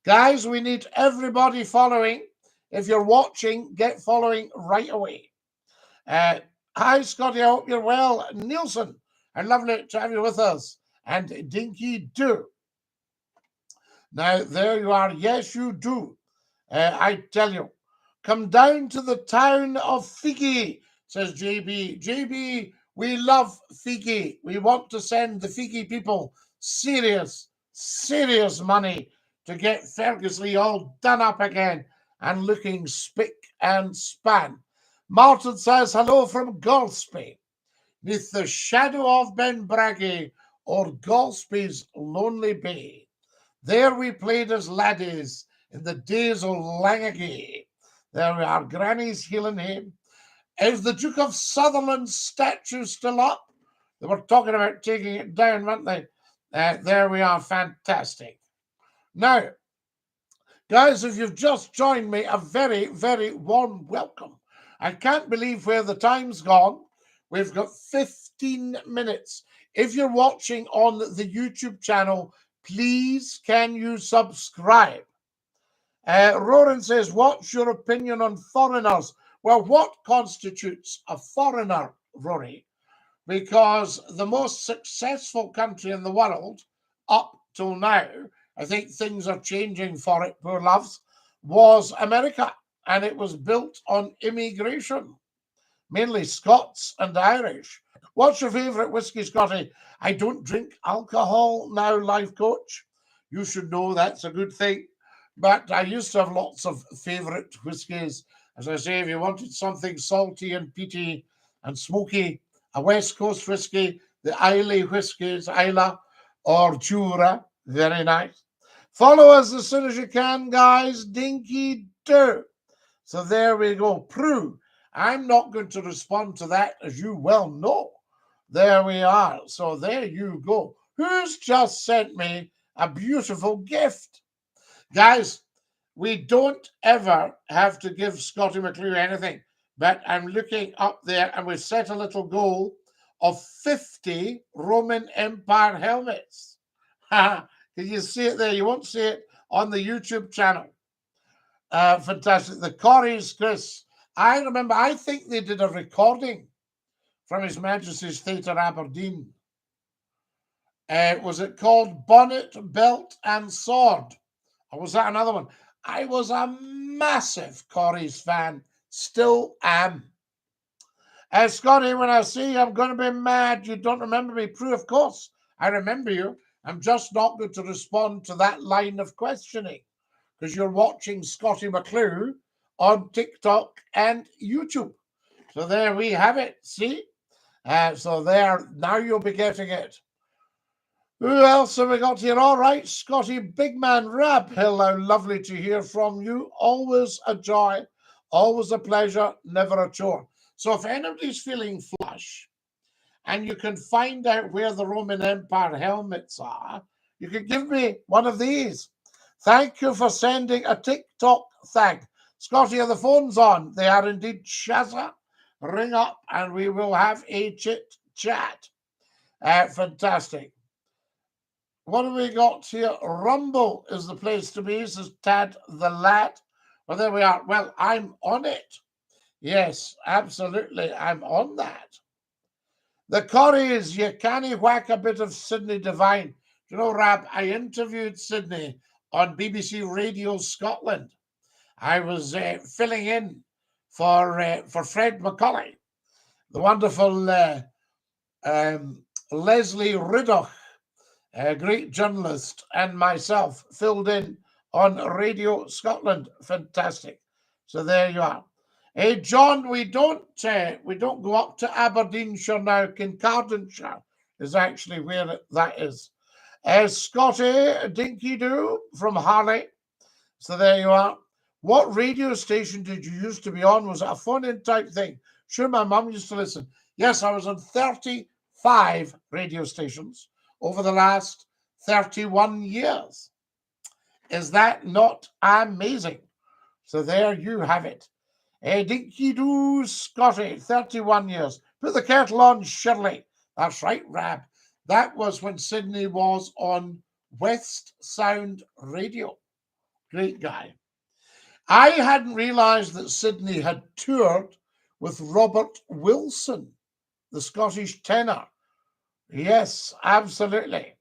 Guys, we need everybody following. If you're watching, get following right away. Hi, Scotty. I hope you're well. Nielsen, I'd lovely to have you with us. And Dinky-Doo. Now, there you are. Yes, you do. I tell you. Come down to the town of Figgy, says JB. JB, we love Figgy. We want to send the Figgy people serious, serious money to get Fergusley all done up again and looking spick and span. Martin says, hello from Golspie. Neath the shadow of Benbraggie or Golspie's lonely bay. There we played as laddies in the days of lang ago. There we are, Granny's healing him. Is the Duke of Sutherland's statue still up? They were talking about taking it down, weren't they? There we are, fantastic. Now, guys, if you've just joined me, a very, very warm welcome. I can't believe where the time's gone. We've got 15 minutes. If you're watching on the YouTube channel, please can you subscribe? Roran says, what's your opinion on foreigners? Well, what constitutes a foreigner, Rory? Because the most successful country in the world up till now, I think things are changing for it, poor loves, was America. And it was built on immigration, mainly Scots and Irish. What's your favourite whiskey, Scotty? I don't drink alcohol now, life coach. You should know that's a good thing. But I used to have lots of favourite whiskies. As I say, if you wanted something salty and peaty and smoky, a West Coast whiskey, the Islay whiskies, Isla or Jura, very nice. Follow us as soon as you can, guys. DINKY-DOO. So there we go. Prue. I'm not going to respond to that, as you well know. There we are. So there you go. Who's just sent me a beautiful gift? Guys, we don't ever have to give Scottie McClue anything, but I'm looking up there and we've set a little goal of 50 Roman Empire helmets. Can you see it there? You won't see it on the YouTube channel. Fantastic. The Corries, Chris. I remember, I think they did a recording from His Majesty's Theatre Aberdeen. Was it called Bonnet, Belt and Sword? Or was that another one? I was a massive Corries fan. Still am. Scotty, when I see you, I'm going to be mad. You don't remember me. Prue, of course. I remember you. I'm just not going to respond to that line of questioning because you're watching Scottie McClue on TikTok and YouTube. So there we have it. See? So there, now you'll be getting it. Who else have we got here? All right, Scotty, big man Rab. Hello, lovely to hear from you. Always a joy, always a pleasure, never a chore. So if anybody's feeling flush and you can find out where the Roman Empire helmets are, you can give me one of these. Thank you for sending a TikTok thank. Scotty, are the phones on? They are indeed. Shazza. Ring up and we will have a chit chat. Fantastic. What have we got here? Rumble is the place to be, says Tad the Lad. Well, there we are. Well, I'm on it. Yes, absolutely. I'm on that. The Corries, you can't whack a bit of Sydney Devine. You know, Rab, I interviewed Sydney on BBC Radio Scotland. I was filling in for Fred McCauley, the wonderful Leslie Riddoch, a great journalist, and myself filled in on Radio Scotland. Fantastic. So there you are. Hey, John, we don't go up to Aberdeenshire now. Kincardineshire is actually where that is. Scotty, DINKY-DOO from Harley. So there you are. What radio station did you used to be on? Was it a phone-in type thing? Sure, my mum used to listen. Yes, I was on 35 radio stations over the last 31 years. Is that not amazing? So there you have it. DINKY-DOO Scotty, 31 years. Put the kettle on, Shirley. That's right, Rab. That was when Sydney was on West Sound Radio. Great guy. I hadn't realised that Sydney had toured with Robert Wilson, the Scottish tenor. Yes, absolutely.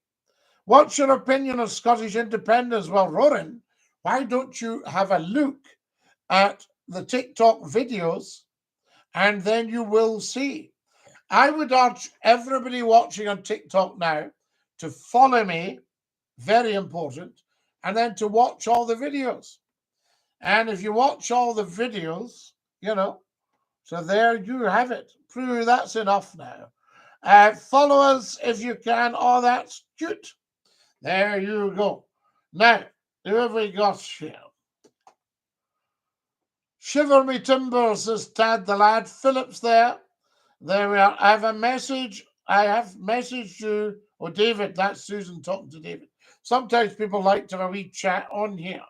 What's your opinion of Scottish independence? Well, Roran, why don't you have a look at the TikTok videos and then you will see. I would urge everybody watching on TikTok now to follow me, very important, and then to watch all the videos. And if you watch all the videos, you know, so there you have it. Prue, that's enough now. Follow us if you can. Oh, that's cute. There you go. Now, who have we got here? Shiver me timbers, says Tad the lad. Philip's there. There we are. I have messaged you. Oh, David, that's Susan talking to David. Sometimes people like to have a wee chat on here.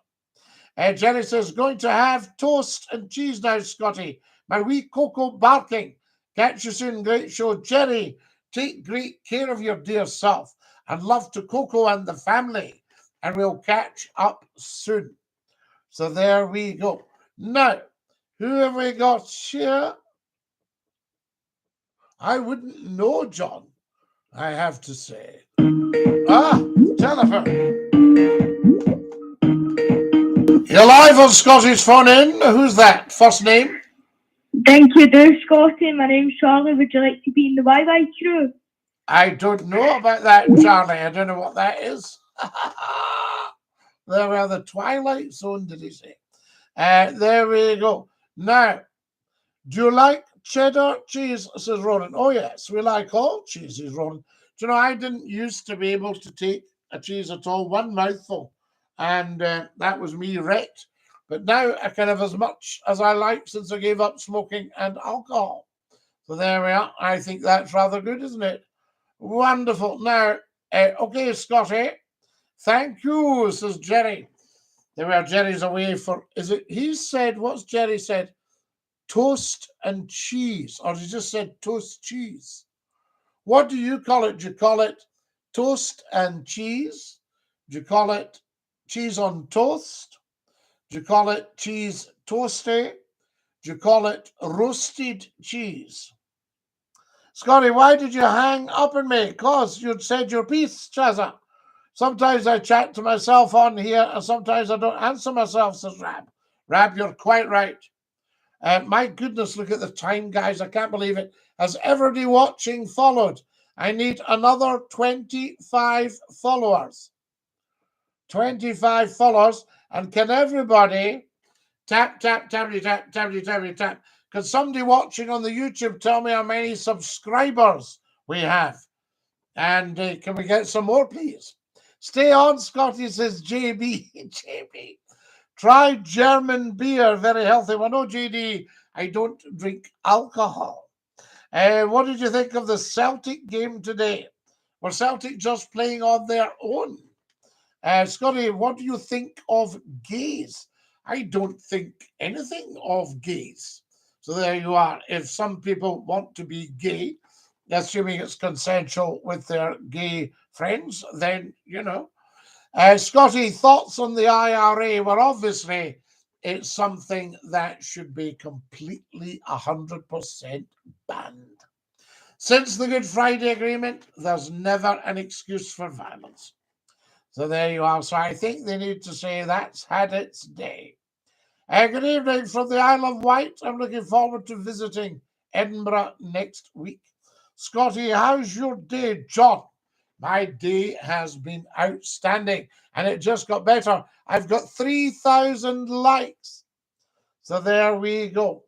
Jenny says, going to have toast and cheese now, Scotty. My wee Coco barking. Catch you soon. Great show. Jenny, take great care of your dear self. And love to Coco and the family. And we'll catch up soon. So there we go. Now, who have we got here? I wouldn't know, John, I have to say. Telephone. You're live on Scotty's phone in. Who's that? First name? DINKY-DOO, Scotty. My name's Charlie. Would you like to be in the Bye-Bye crew? I don't know about that, Charlie. I don't know what that is. There we are, the Twilight Zone, did he say? There we go. Now, do you like cheddar cheese, says Ronan? Oh, yes, we like all cheeses, Ronan. Do you know, I didn't used to be able to take a cheese at all, one mouthful, and that was me wrecked. But now I can have as much as I like since I gave up smoking and alcohol. So there we are. I think that's rather good, isn't it? Wonderful. Now, okay, Scotty, thank you, says Jerry. There we are. Jerry's away for, is it, he said, what's Jerry said? Toast and cheese, or he just said toast cheese. What do you call it? Do you call it toast and cheese? Do you call it cheese on toast? Do you call it cheese toasty? Do you call it roasted cheese? Scotty, why did you hang up on me? Because you'd said your piece, Chazza. Sometimes I chat to myself on here, and sometimes I don't answer myself, says Rab. Rab, you're quite right. My goodness, look at the time, guys. I can't believe it. Has everybody watching followed? I need another 25 followers. 25 followers. And can everybody tap, tap, tappity, tap, tappity, tappity, tap? Can somebody watching on the YouTube tell me how many subscribers we have? And can we get some more, please? Stay on, Scotty, says JB. JB. Try German beer, very healthy. Well, no, JD, I don't drink alcohol. What did you think of the Celtic game today? Were Celtic just playing on their own? Scotty, what do you think of gays? I don't think anything of gays. So there you are. If some people want to be gay, assuming it's consensual with their gay friends, then, you know. Scotty, thoughts on the IRA? Well, obviously, it's something that should be completely 100% banned. Since the Good Friday Agreement, there's never an excuse for violence. So there you are. So I think they need to say that's had its day. Good evening from the Isle of Wight. I'm looking forward to visiting Edinburgh next week. Scotty, how's your day, John? My day has been outstanding, and it just got better. I've got 3,000 likes. So there we go.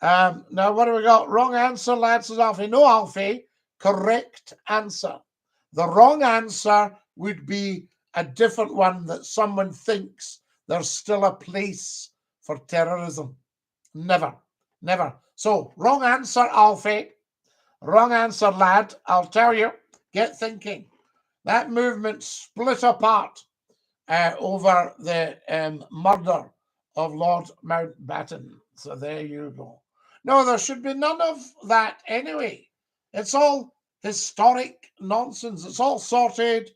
Now, what do we got? Wrong answer, lads and Alfie. No, Alfie. Correct answer. The wrong answer would be a different one, that someone thinks there's still a place for terrorism. Never. Never. So, wrong answer, Alfie. Wrong answer, lad. I'll tell you. Get thinking. That movement split apart over the murder of Lord Mountbatten. So there you go. No, there should be none of that anyway. It's all historic nonsense. It's all sorted.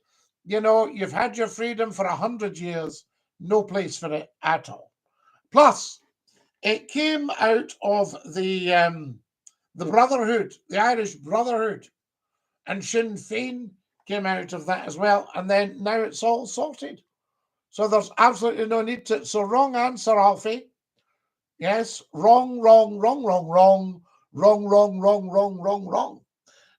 You know, you've had your freedom for 100 years. No place for it at all. Plus, it came out of the Brotherhood, the Irish Brotherhood, and Sinn Féin came out of that as well, and then now it's all sorted. So there's absolutely no need to. So wrong answer, Alfie. Yes, wrong, wrong, wrong, wrong, wrong, wrong, wrong, wrong, wrong, wrong, wrong.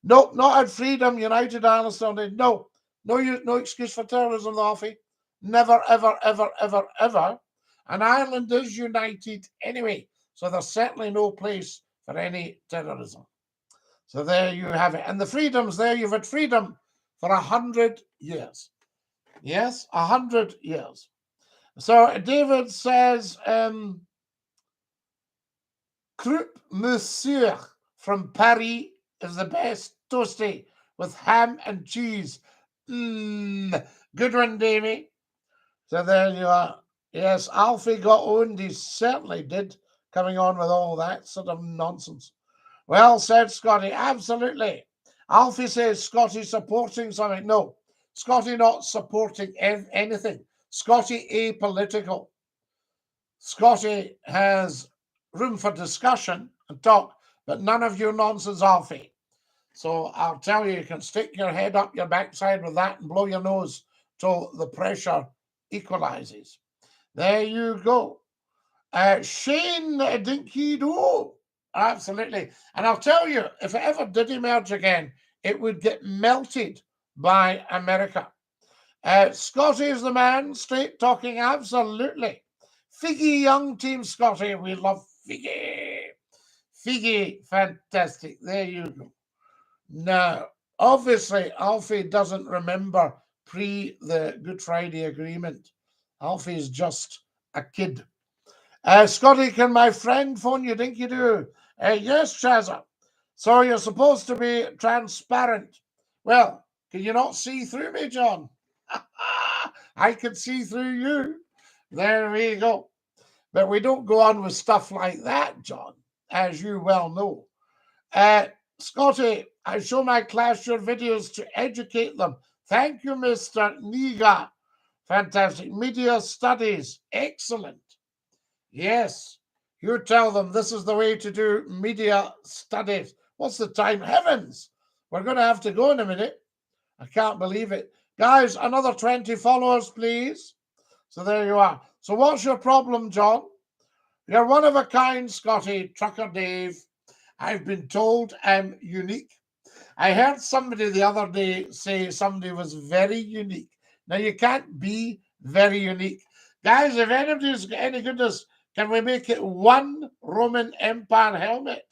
Nope, not at freedom, United Ireland. No, no excuse for terrorism, Alfie. Never, ever, ever, ever, ever. And Ireland is united anyway. So there's certainly no place for any terrorism. So there you have it. And the freedoms there, you've had freedom for 100 years. Yes, 100 years. So David says, Croupe Monsieur from Paris is the best toasty with ham and cheese. Good one, Davey. So there you are. Yes, Alfie got owned. He certainly did, coming on with all that sort of nonsense. Well said, Scotty. Absolutely. Alfie says Scotty supporting something. No, Scotty not supporting anything. Scotty apolitical. Scotty has room for discussion and talk, but none of your nonsense, Alfie. So I'll tell you, you can stick your head up your backside with that and blow your nose till the pressure equalizes. There you go. Shane DINKY-DOO. Absolutely. And I'll tell you, if it ever did emerge again, it would get melted by America. Scotty is the man, straight talking, absolutely. Figgy young team, Scotty. We love Figgy. Figgy, fantastic. There you go. Now, obviously, Alfie doesn't remember pre the Good Friday Agreement. Alfie is just a kid. Scotty, can my friend phone you? DINKY-DOO. Yes, Chazza. So you're supposed to be transparent. Well, can you not see through me, John? I can see through you. There we go. But we don't go on with stuff like that, John, as you well know. Scotty, I show my class your videos to educate them. Thank you, Mr. Niga. Fantastic. Media studies. Excellent. Yes. You tell them this is the way to do media studies. What's the time? Heavens. We're going to have to go in a minute. I can't believe it. Guys, another 20 followers, please. So there you are. So what's your problem, John? You're one of a kind, Scotty, Trucker Dave. I've been told I'm unique. I heard somebody the other day say somebody was very unique. Now, you can't be very unique. Guys, if anybody's got any goodness, can we make it one Roman Empire helmet?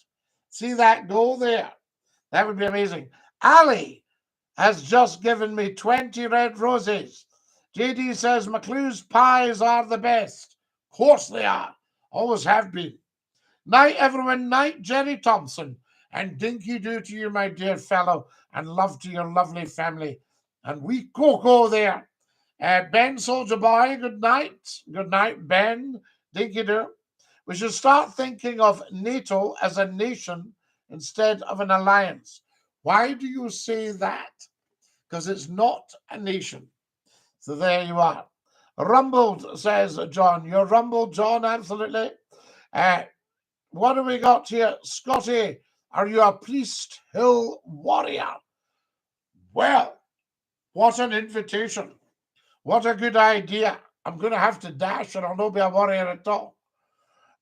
See that go there? That would be amazing. Ali has just given me 20 red roses. JD says McClue's pies are the best. Of course they are. Always have been. Night, everyone. Night, Jerry Thompson. And DINKY-DOO to you, my dear fellow. And love to your lovely family. And we Coco there. Ben Soldier Boy, good night. Good night, Ben. DINKY-DOO. We should start thinking of NATO as a nation instead of an alliance. Why do you say that? Because it's not a nation. So there you are. Rumbled, says John. You're rumbled, John, absolutely. What do we got here? Scotty, are you a Priest Hill warrior? Well, what an invitation. What a good idea. I'm going to have to dash and I'll not be a warrior at all.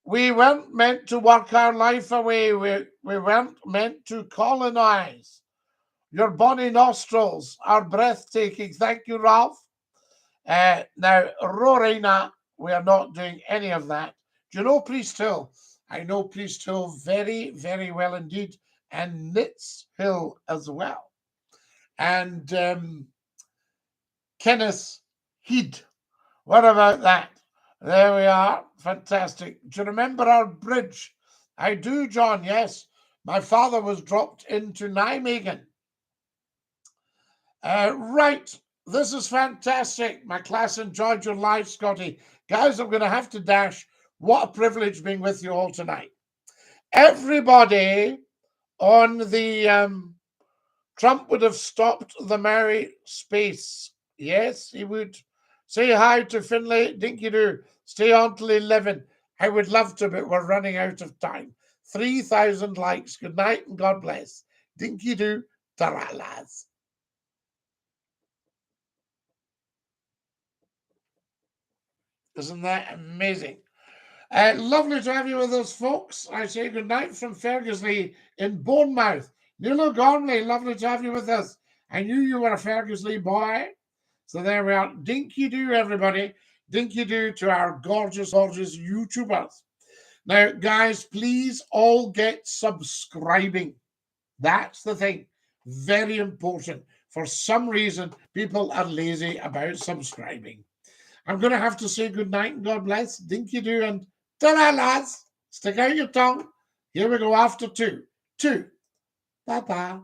We weren't meant to work our life away. We weren't meant to colonize. Your bonny nostrils are breathtaking. Thank you, Ralph. Now, Rorena, we are not doing any of that. Do you know Priest Hill? I know Priest Hill very, very well indeed. And Nitz Hill as well. And Kenneth Heed. What about that? There we are. Fantastic. Do you remember our bridge? I do, John, yes. My father was dropped into Nijmegen. Right. This is fantastic. My class enjoyed your live, Scotty. Guys, I'm going to have to dash. What a privilege being with you all tonight. Everybody on the Trump would have stopped the Mary space. Yes, he would. Say hi to Finlay. DINKY-DOO. Stay on till 11. I would love to, but we're running out of time. 3,000 likes. Good night and God bless. DINKY-DOO. Taralas. Isn't that amazing? Lovely to have you with us, folks. I say good night from Fergusley in Bournemouth. Nilo Gormley, lovely to have you with us. I knew you were a Fergusley boy. So there we are. DINKY-DOO, everybody. DINKY-DOO to our gorgeous, gorgeous YouTubers. Now, guys, please all get subscribing. That's the thing. Very important. For some reason, people are lazy about subscribing. I'm going to have to say good night and God bless. DINKY-DOO and ta-da, lads. Stick out your tongue. Here we go after 2. 2. Bye-bye.